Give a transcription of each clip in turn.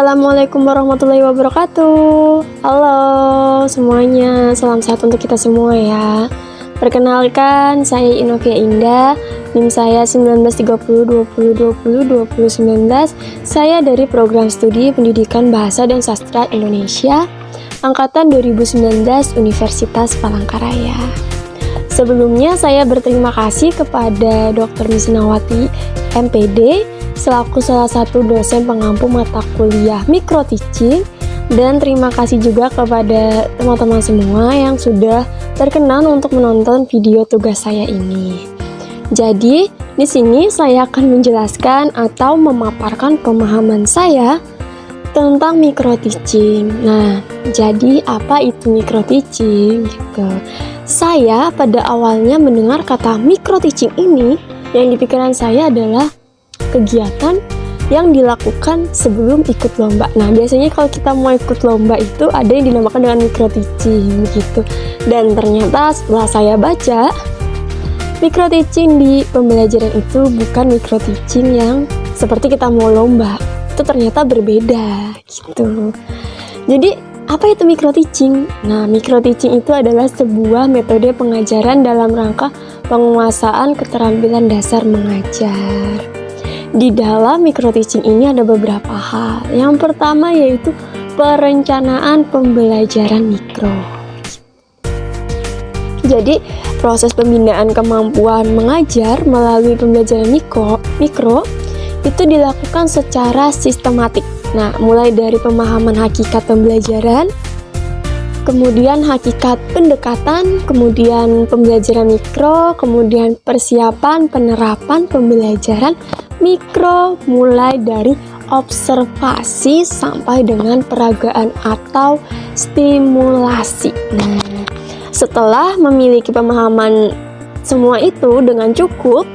Assalamualaikum warahmatullahi wabarakatuh. Halo semuanya, salam sehat untuk kita semua ya. Perkenalkan, saya Inovia Indah, NIM saya 193020202019. Saya dari Program Studi Pendidikan Bahasa dan Sastra Indonesia, Angkatan 2019 Universitas Palangkaraya. Sebelumnya saya berterima kasih kepada Dr. Misnawati MPD selaku salah satu dosen pengampu mata kuliah Micro Teaching, dan terima kasih juga kepada teman-teman semua yang sudah berkenan untuk menonton video tugas saya ini. Jadi, di sini saya akan menjelaskan atau memaparkan pemahaman saya tentang micro teaching. Nah, jadi apa itu micro teaching? Gitu. Saya pada awalnya mendengar kata micro teaching ini, yang di pikiran saya adalah kegiatan yang dilakukan sebelum ikut lomba. Nah, biasanya kalau kita mau ikut lomba itu ada yang dinamakan dengan micro teaching gitu. Dan ternyata setelah saya baca, micro teaching di pembelajaran itu bukan micro teaching yang seperti kita mau lomba. Itu ternyata berbeda gitu. Jadi, apa itu micro teaching? Nah, micro teaching itu adalah sebuah metode pengajaran dalam rangka penguasaan keterampilan dasar mengajar. Di dalam micro teaching ini ada beberapa hal. Yang pertama yaitu perencanaan pembelajaran mikro. Jadi, proses pembinaan kemampuan mengajar melalui pembelajaran mikro itu dilakukan secara sistematik. Nah, mulai dari pemahaman hakikat pembelajaran, kemudian hakikat pendekatan, kemudian pembelajaran mikro, kemudian persiapan penerapan pembelajaran mikro, mulai dari observasi sampai dengan peragaan atau stimulasi. Nah, setelah memiliki pemahaman semua itu dengan cukup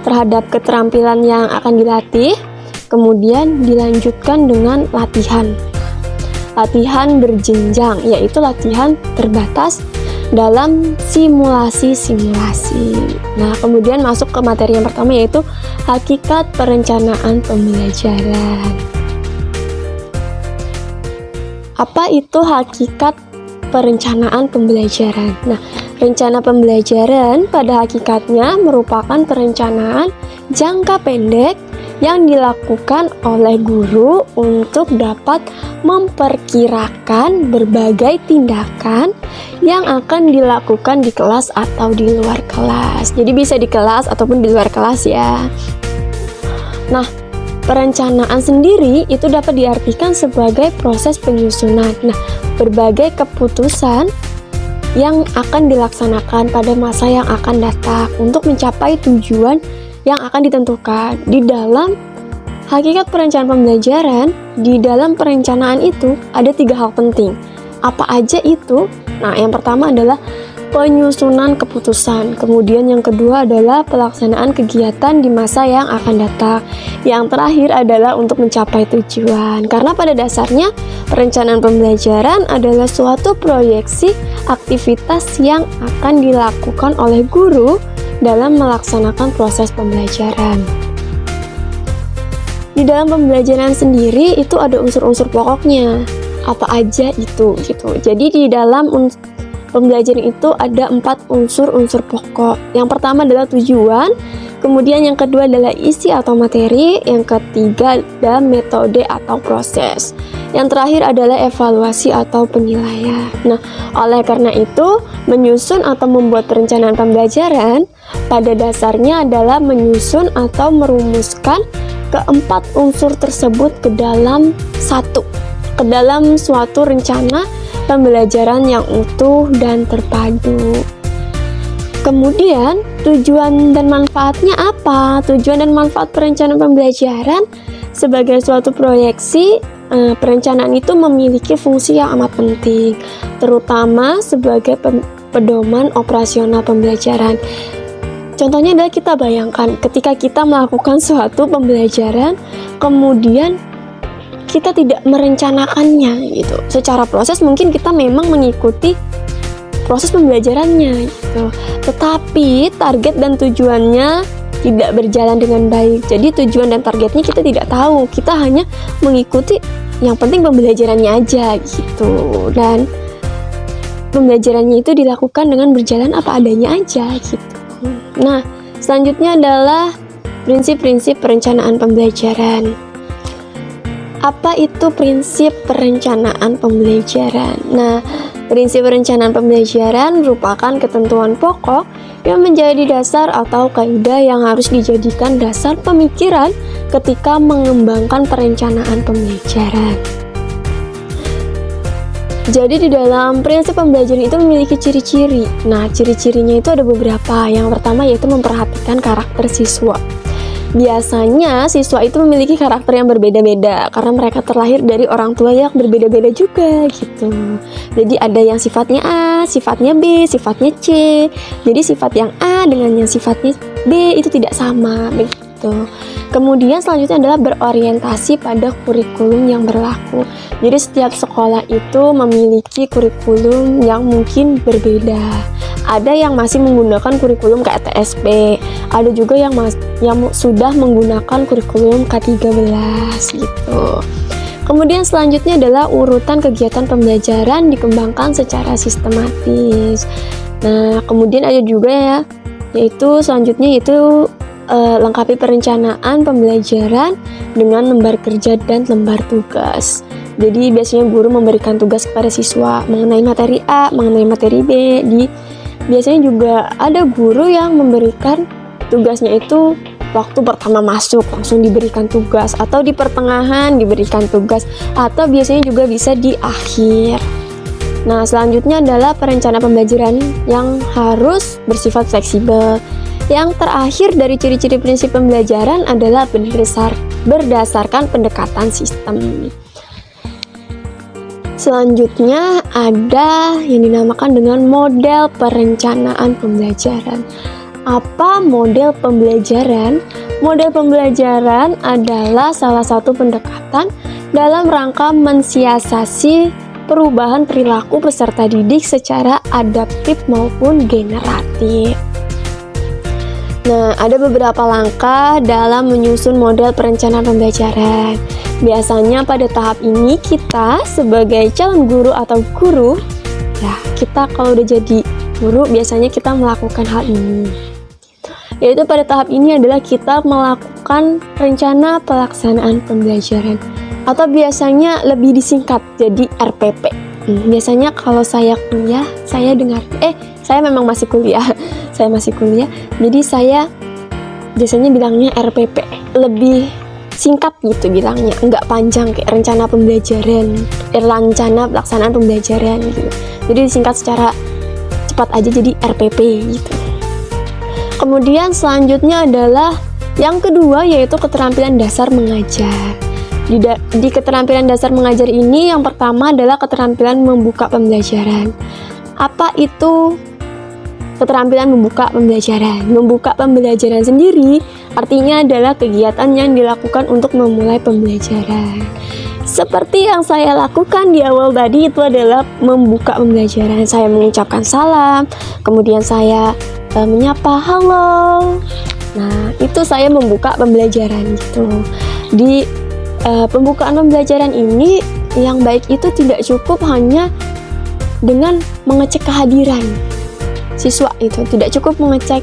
terhadap keterampilan yang akan dilatih, kemudian dilanjutkan dengan latihan berjenjang, yaitu latihan terbatas dalam simulasi-simulasi. Nah, kemudian masuk ke materi yang pertama, yaitu hakikat perencanaan pembelajaran. Apa itu hakikat perencanaan pembelajaran? Nah, rencana pembelajaran pada hakikatnya merupakan perencanaan jangka pendek yang dilakukan oleh guru untuk dapat memperkirakan berbagai tindakan yang akan dilakukan di kelas atau di luar kelas. Jadi bisa di kelas ataupun di luar kelas ya. Nah, perencanaan sendiri itu dapat diartikan sebagai proses penyusunan. Nah, berbagai keputusan yang akan dilaksanakan pada masa yang akan datang untuk mencapai tujuan yang akan ditentukan. Di dalam hakikat perencanaan pembelajaran, di dalam perencanaan itu ada 3 hal penting. Apa aja itu? Nah, yang pertama adalah penyusunan keputusan. Kemudian yang kedua adalah pelaksanaan kegiatan di masa yang akan datang. Yang terakhir adalah untuk mencapai tujuan. Karena pada dasarnya perencanaan pembelajaran adalah suatu proyeksi aktivitas yang akan dilakukan oleh guru dalam melaksanakan proses pembelajaran. Di dalam pembelajaran sendiri itu ada unsur-unsur pokoknya. Apa aja itu gitu. Jadi di dalam pembelajaran itu ada 4 unsur-unsur pokok. Yang pertama adalah tujuan, kemudian yang kedua adalah isi atau materi, yang ketiga adalah metode atau proses. Yang terakhir adalah evaluasi atau penilaian. Nah, oleh karena itu, menyusun atau membuat perencanaan pembelajaran pada dasarnya adalah menyusun atau merumuskan keempat unsur tersebut ke dalam suatu rencana pembelajaran yang utuh dan terpadu. Kemudian, tujuan dan manfaatnya apa? Tujuan dan manfaat perencanaan pembelajaran sebagai suatu proyeksi. Perencanaan itu memiliki fungsi yang amat penting, terutama sebagai pedoman operasional pembelajaran. Contohnya adalah kita bayangkan ketika kita melakukan suatu pembelajaran, kemudian kita tidak merencanakannya gitu. Secara proses mungkin kita memang mengikuti proses pembelajarannya gitu. Tetapi target dan tujuannya tidak berjalan dengan baik. Jadi tujuan dan targetnya kita tidak tahu. Kita hanya mengikuti yang penting pembelajarannya aja gitu, dan pembelajarannya itu dilakukan dengan berjalan apa adanya aja gitu. Nah, selanjutnya adalah prinsip-prinsip perencanaan pembelajaran. Apa itu prinsip perencanaan pembelajaran? Nah, prinsip perencanaan pembelajaran merupakan ketentuan pokok yang menjadi dasar atau kaidah yang harus dijadikan dasar pemikiran ketika mengembangkan perencanaan pembelajaran. Jadi di dalam prinsip pembelajaran itu memiliki ciri-ciri. Nah, ciri-cirinya itu ada beberapa. Yang pertama yaitu memperhatikan karakter siswa. Biasanya siswa itu memiliki karakter yang berbeda-beda karena mereka terlahir dari orang tua yang berbeda-beda juga gitu. Jadi ada yang sifatnya A, sifatnya B, sifatnya C. Jadi sifat yang A dengan yang sifatnya B itu tidak sama begitu. Kemudian selanjutnya adalah berorientasi pada kurikulum yang berlaku. Jadi setiap sekolah itu memiliki kurikulum yang mungkin berbeda. Ada yang masih menggunakan kurikulum KTSP, ada juga yang sudah menggunakan kurikulum K13 gitu. Kemudian selanjutnya adalah urutan kegiatan pembelajaran dikembangkan secara sistematis. Nah, kemudian ada juga ya, yaitu selanjutnya yaitu lengkapi perencanaan pembelajaran dengan lembar kerja dan lembar tugas. Jadi biasanya guru memberikan tugas kepada siswa mengenai materi A, mengenai materi B. Biasanya juga ada guru yang memberikan tugasnya itu waktu pertama masuk langsung diberikan tugas, atau di pertengahan diberikan tugas, atau biasanya juga bisa di akhir. Nah, selanjutnya adalah perencanaan pembelajaran yang harus bersifat fleksibel. Yang terakhir dari ciri-ciri prinsip pembelajaran adalah berdasarkan pendekatan sistem. Selanjutnya ada yang dinamakan dengan model perencanaan pembelajaran. Apa model pembelajaran? Model pembelajaran adalah salah satu pendekatan dalam rangka mensiasati perubahan perilaku peserta didik secara adaptif maupun generatif. Nah, ada beberapa langkah dalam menyusun model perencanaan pembelajaran. Biasanya pada tahap ini kita sebagai calon guru atau guru, ya kita kalau udah jadi guru biasanya kita melakukan hal ini. Yaitu pada tahap ini adalah kita melakukan rencana pelaksanaan pembelajaran, atau biasanya lebih disingkat jadi RPP. Biasanya kalau saya kuliah, saya memang masih kuliah. Saya masih kuliah, jadi saya biasanya bilangnya RPP, lebih singkat gitu bilangnya, nggak panjang kayak rencana pembelajaran, rencana pelaksanaan pembelajaran gitu. Jadi disingkat secara cepat aja jadi RPP gitu. Kemudian selanjutnya adalah yang kedua yaitu keterampilan dasar mengajar. Di keterampilan dasar mengajar ini yang pertama adalah keterampilan membuka pembelajaran. Apa itu keterampilan membuka pembelajaran? Membuka pembelajaran sendiri artinya adalah kegiatan yang dilakukan untuk memulai pembelajaran. Seperti yang saya lakukan di awal tadi, itu adalah membuka pembelajaran. Saya mengucapkan salam, kemudian saya menyapa halo. Nah, itu saya membuka pembelajaran gitu. Di pembukaan pembelajaran ini yang baik itu tidak cukup hanya dengan mengecek kehadiran siswa, itu tidak cukup mengecek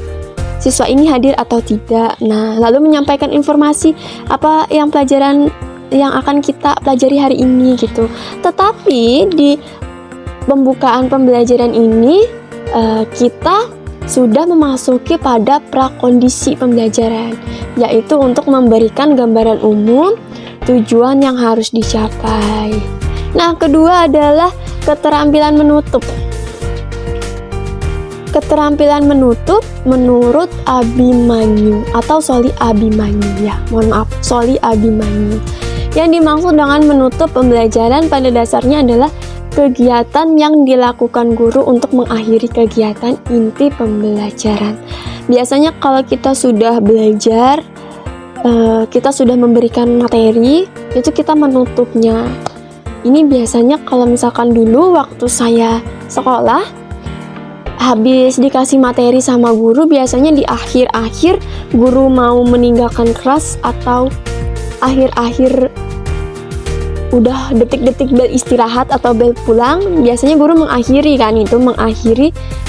siswa ini hadir atau tidak. Nah, lalu menyampaikan informasi apa yang pelajaran yang akan kita pelajari hari ini gitu. Tetapi di pembukaan pembelajaran ini kita sudah memasuki pada prakondisi pembelajaran, yaitu untuk memberikan gambaran umum tujuan yang harus dicapai. Nah, kedua adalah keterampilan menutup. Keterampilan menutup menurut Abimanyu atau Soli Abimanyu ya, mohon maaf, Soli Abimanyu. Yang dimaksud dengan menutup pembelajaran pada dasarnya adalah kegiatan yang dilakukan guru untuk mengakhiri kegiatan inti pembelajaran. Biasanya kalau kita sudah belajar, kita sudah memberikan materi, itu kita menutupnya. Ini biasanya kalau misalkan dulu waktu saya sekolah, habis dikasih materi sama guru, biasanya di akhir-akhir guru mau meninggalkan kelas atau akhir-akhir udah detik-detik bel istirahat atau bel pulang, biasanya guru mengakhiri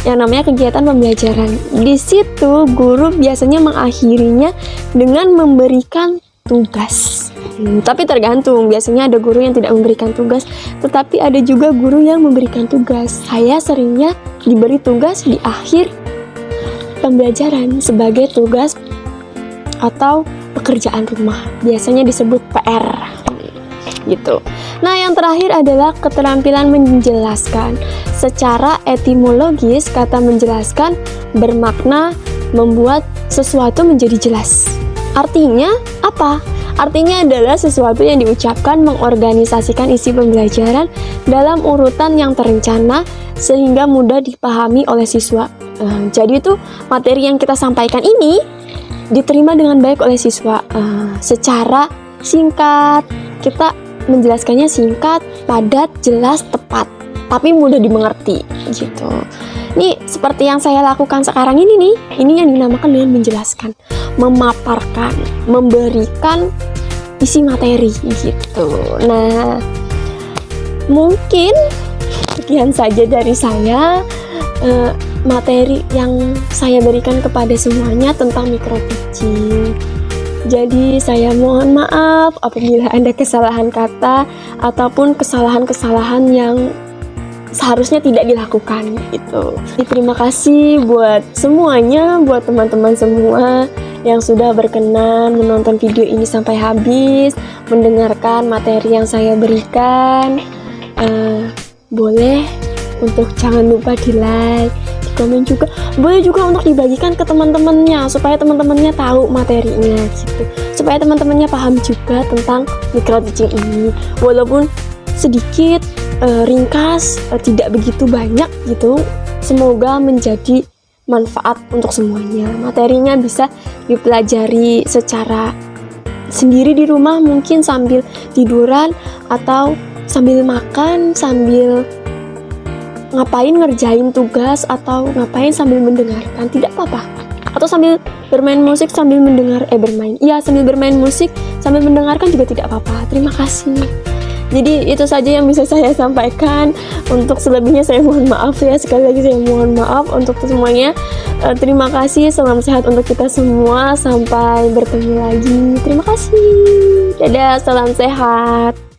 yang namanya kegiatan pembelajaran. Di situ guru biasanya mengakhirinya dengan memberikan tugas. Tapi tergantung, biasanya ada guru yang tidak memberikan tugas, tetapi ada juga guru yang memberikan tugas. Saya seringnya diberi tugas di akhir pembelajaran sebagai tugas atau pekerjaan rumah. Biasanya disebut PR. Gitu. Nah, yang terakhir adalah keterampilan menjelaskan. Secara etimologis, kata menjelaskan bermakna membuat sesuatu menjadi jelas. Artinya apa? Artinya adalah sesuatu yang diucapkan mengorganisasikan isi pembelajaran dalam urutan yang terencana sehingga mudah dipahami oleh siswa. Jadi itu materi yang kita sampaikan ini diterima dengan baik oleh siswa. Secara singkat, kita menjelaskannya singkat, padat, jelas, tepat, tapi mudah dimengerti gitu. Ini seperti yang saya lakukan sekarang ini nih. Ini yang dinamakan dengan menjelaskan, memaparkan, memberikan isi materi gitu. Nah, mungkin sekian saja dari saya materi yang saya berikan kepada semuanya tentang micro teaching. Jadi saya mohon maaf apabila ada kesalahan kata ataupun kesalahan-kesalahan yang seharusnya tidak dilakukan gitu. Terima kasih buat semuanya, buat teman-teman semua yang sudah berkenan menonton video ini sampai habis, mendengarkan materi yang saya berikan. Boleh untuk jangan lupa di like, komen juga, boleh juga untuk dibagikan ke teman-temannya supaya teman-temannya tahu materinya gitu, supaya teman-temannya paham juga tentang micro teaching ini, walaupun sedikit, ringkas, tidak begitu banyak gitu. Semoga menjadi manfaat untuk semuanya. Materinya bisa dipelajari secara sendiri di rumah, mungkin sambil tiduran atau sambil makan, sambil ngapain ngerjain tugas, atau ngapain sambil mendengarkan, tidak apa-apa. Atau sambil bermain musik sambil mendengar, sambil bermain musik sambil mendengarkan juga tidak apa-apa. Terima kasih. Jadi itu saja yang bisa saya sampaikan. Untuk selebihnya saya mohon maaf ya. Sekali lagi saya mohon maaf untuk semuanya. Terima kasih, salam sehat untuk kita semua. Sampai bertemu lagi. Terima kasih. Dadah, salam sehat.